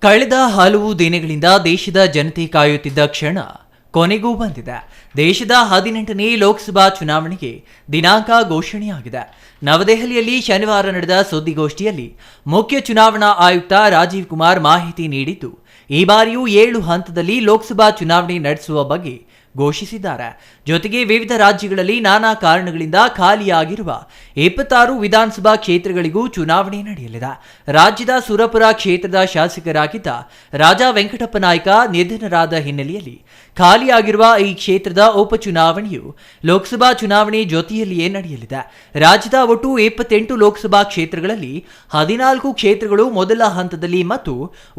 ಕಳೆದ ಹಲವು ದಿನಗಳಿಂದ ದೇಶದ ಜನತೆ ಕಾಯುತ್ತಿದ್ದ ಕ್ಷಣ ಕೊನೆಗೂ ಬಂದಿದೆ. ದೇಶದ 18ನೇ ಲೋಕಸಭಾ ಚುನಾವಣೆಗೆ ದಿನಾಂಕ ಘೋಷಣೆಯಾಗಿದೆ. ನವದೆಹಲಿಯಲ್ಲಿ ಶನಿವಾರ ನಡೆದ ಸುದ್ದಿಗೋಷ್ಠಿಯಲ್ಲಿ ಮುಖ್ಯ ಚುನಾವಣಾ ಆಯುಕ್ತ ರಾಜೀವ್ ಕುಮಾರ್ ಮಾಹಿತಿ ನೀಡಿದ್ದು, ಈ ಬಾರಿಯೂ 7 ಹಂತದಲ್ಲಿ ಲೋಕಸಭಾ ಚುನಾವಣೆ ನಡೆಸುವ ಬಗ್ಗೆ ಘೋಷಿಸಿದ್ದಾರೆ. ಜೊತೆಗೆ ವಿವಿಧ ರಾಜ್ಯಗಳಲ್ಲಿ ನಾನಾ ಕಾರಣಗಳಿಂದ ಖಾಲಿಯಾಗಿರುವ 26 ವಿಧಾನಸಭಾ ಕ್ಷೇತ್ರಗಳಿಗೂ ಚುನಾವಣೆ ನಡೆಯಲಿದೆ. ರಾಜ್ಯದ ಸುರಪುರ ಕ್ಷೇತ್ರದ ಶಾಸಕರಾಗಿದ್ದ ರಾಜಾ ವೆಂಕಟಪ್ಪ ನಾಯ್ಕ ನಿಧನರಾದ ಹಿನ್ನೆಲೆಯಲ್ಲಿ ಖಾಲಿಯಾಗಿರುವ ಈ ಕ್ಷೇತ್ರದ ಉಪಚುನಾವಣೆಯು ಲೋಕಸಭಾ ಚುನಾವಣೆ ಜೊತೆಯಲ್ಲಿಯೇ ನಡೆಯಲಿದೆ. ರಾಜ್ಯದ ಒಟ್ಟು 28 ಲೋಕಸಭಾ ಕ್ಷೇತ್ರಗಳಲ್ಲಿ 14 ಕ್ಷೇತ್ರಗಳು ಮೊದಲ ಹಂತದಲ್ಲಿ ಮತ್ತು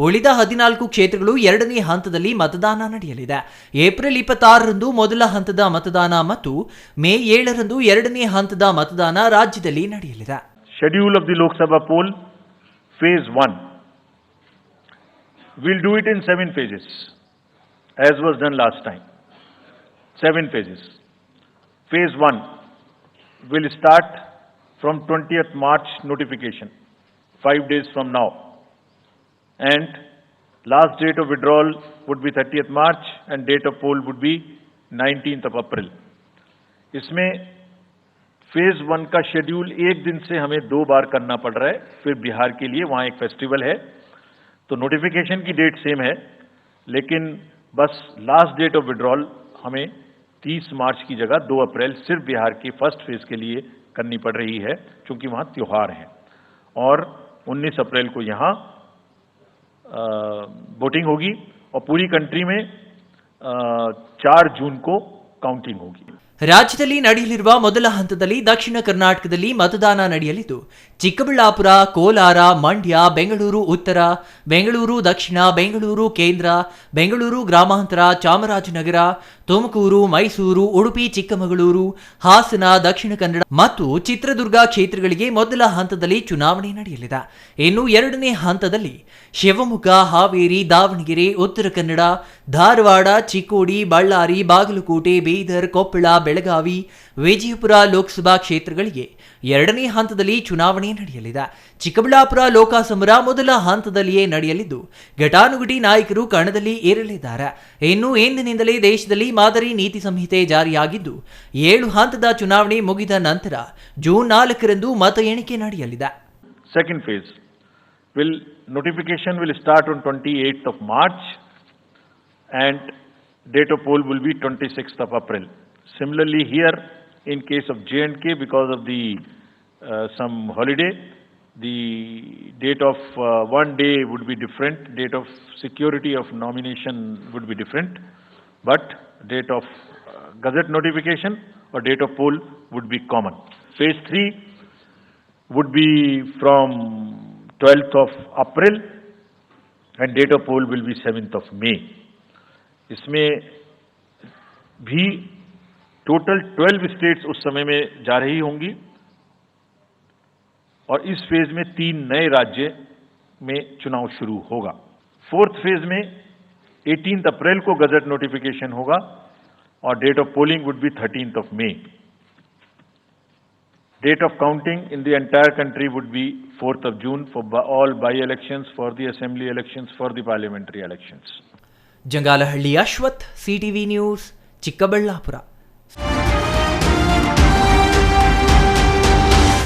ಉಳಿದ 14 ಕ್ಷೇತ್ರಗಳು ಎರಡನೇ ಹಂತದಲ್ಲಿ ಮತದಾನ ನಡೆಯಲಿದೆ. ಏಪ್ರಿಲ್ 26ರಂದು ಮೊದಲ ಹಂತದ ಮತದಾನ ಮತ್ತು ಮೇ 7ರಂದು ಎರಡನೇ ಹಂತದ ಮತದಾನ ರಾಜ್ಯದಲ್ಲಿ ನಡೆಯಲಿದೆ. Schedule of the Lok Sabha poll, phase 1. We'll do it in 7 phases, as was done last time. 7 phases. Phase 1 will start from 20th March notification, 5 days from now. And last date of withdrawal would be 30th March and date of poll would be 19th of April. इसमें phase 1 का schedule एक दिन से हमें 2 बार करना पड़ रहा है. फिर बिहार के लिए वहाँ एक फेस्टिवल है, तो नोटिफिकेशन की डेट सेम है, लेकिन बस लास्ट डेट ऑफ विड्रॉल हमें 30 मार्च की जगह 2 अप्रैल सिर्फ बिहार की फर्स्ट फेज के लिए करनी पड़ रही है, क्योंकि वहाँ त्योहार है. और 19 अप्रैल को यहाँ वोटिंग होगी और पूरी कंट्री में 4 जून को काउंटिंग होगी. ರಾಜ್ಯದಲ್ಲಿ ನಡೆಯಲಿರುವ ಮೊದಲ ಹಂತದಲ್ಲಿ ದಕ್ಷಿಣ ಕರ್ನಾಟಕದಲ್ಲಿ ಮತದಾನ ನಡೆಯಲಿದ್ದು, ಚಿಕ್ಕಬಳ್ಳಾಪುರ, ಕೋಲಾರ, ಮಂಡ್ಯ, ಬೆಂಗಳೂರು ಉತ್ತರ, ಬೆಂಗಳೂರು ದಕ್ಷಿಣ, ಬೆಂಗಳೂರು ಕೇಂದ್ರ, ಬೆಂಗಳೂರು ಗ್ರಾಮಾಂತರ, ಚಾಮರಾಜನಗರ, ತುಮಕೂರು, ಮೈಸೂರು, ಉಡುಪಿ, ಚಿಕ್ಕಮಗಳೂರು, ಹಾಸನ, ದಕ್ಷಿಣ ಕನ್ನಡ ಮತ್ತು ಚಿತ್ರದುರ್ಗ ಕ್ಷೇತ್ರಗಳಿಗೆ ಮೊದಲ ಹಂತದಲ್ಲಿ ಚುನಾವಣೆ ನಡೆಯಲಿದೆ. ಇನ್ನು ಎರಡನೇ ಹಂತದಲ್ಲಿ ಶಿವಮೊಗ್ಗ, ಹಾವೇರಿ, ದಾವಣಗೆರೆ, ಉತ್ತರ ಕನ್ನಡ, ಧಾರವಾಡ, ಚಿಕ್ಕೋಡಿ, ಬಳ್ಳಾರಿ, ಬಾಗಲಕೋಟೆ, ಬೀದರ್, ಕೊಪ್ಪಳ, ಬೆಳಗಾವಿ, ವಿಜಯಪುರ ಲೋಕಸಭಾ ಕ್ಷೇತ್ರಗಳಿಗೆ ಎರಡನೇ ಹಂತದಲ್ಲಿ ಚುನಾವಣೆ ನಡೆಯಲಿದೆ. ಚಿಕ್ಕಬಳ್ಳಾಪುರ ಲೋಕಸಮರ ಮೊದಲ ಹಂತದಲ್ಲಿಯೇ ನಡೆಯಲಿದ್ದು, ಘಟಾನುಘಟಿ ನಾಯಕರು ಕಣದಲ್ಲಿ ಇರಲಿದ್ದಾರೆ. ಇನ್ನು ಇಂದಿನಿಂದಲೇ ದೇಶದಲ್ಲಿ ಮಾದರಿ ನೀತಿ ಸಂಹಿತೆ ಜಾರಿಯಾಗಿದ್ದು, 7 ಹಂತದ ಚುನಾವಣೆ ಮುಗಿದ ನಂತರ ಜೂನ್ 4ರಂದು ಮತ ಎಣಿಕೆ ನಡೆಯಲಿದೆ. Second phase notification will start on 28th of March and date of poll will be 26th of April. Similarly here, in case of J&K, because of the some holiday, the date of one day would be different, date of security of nomination would be different, but date of gazette notification or date of poll would be common. Phase 3 would be from 12th of April and date of poll will be 7th of May. इसमें भी total 12 states उस समय में जा रही होंगी और इस फेज में 3 नए राज्य में चुनाव शुरू होगा. 4th फेज में 18th अप्रैल को गजट नोटिफिकेशन होगा और date of polling would be 13th of May. Date of counting in the entire country would be 4th of June for all by-elections, for the assembly elections, for the parliamentary elections. Jangalahalli Ashwath, CTV news, Chikkaballapur.